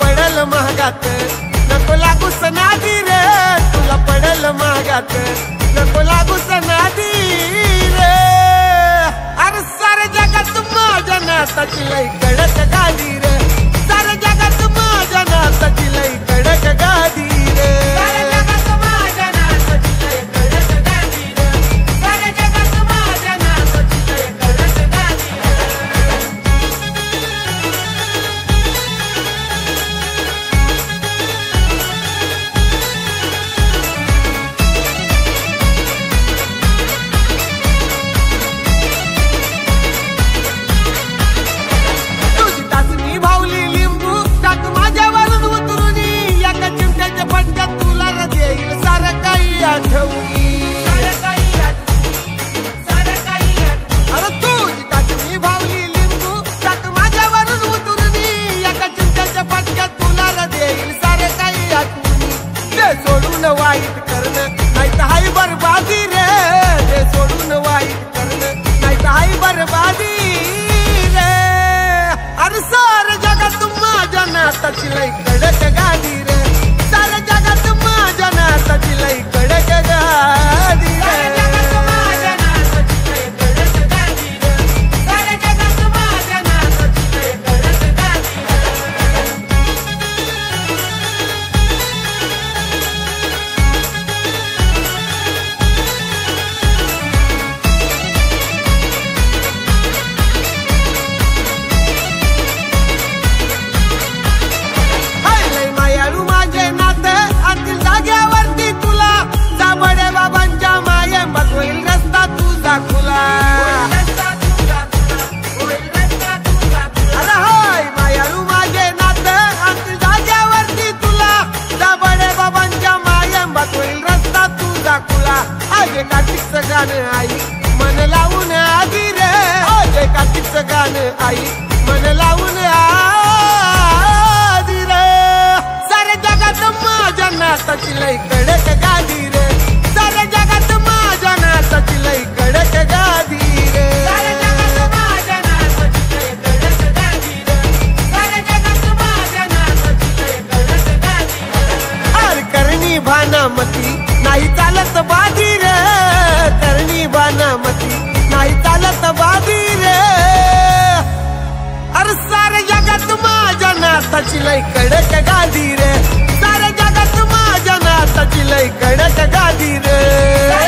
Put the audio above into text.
पडल महागात नको लागू सनादी रे तुला पडल महागात नको लागू सनादी रे अरे सारे जगात माझ्या नाताची लई कडक गादी रे सारे जगात माझ्या नाताची लई कडक गादी रे वाईट करणं नाही तर हाय बरबादी रे ते सोडून वाईट करणं नाही तर हाय बरबादी रे अरे सारे जगात माझ्या नाताची लई कडक गादी रे सारे जगात माझ्या नाताची लई कडक गादी रे कार्तिकचं गाणं आई मन लावून आधी रे अजय कार्तिकचं गाणं आई मन लावून आधी रे सारे जगात माझ्या नाताची लई कडक गादी रे सारे जगात माझ्या नाताची लई कडक गादी रे अरे करणी भानामती नाही चालत बादी रे करणी बानामती नाही चालत बादी रे अरे सारे जगात माझ्या नाताची लई कडक गादी रे सारे जगात माझ्या नाताची लई कडक गादी रे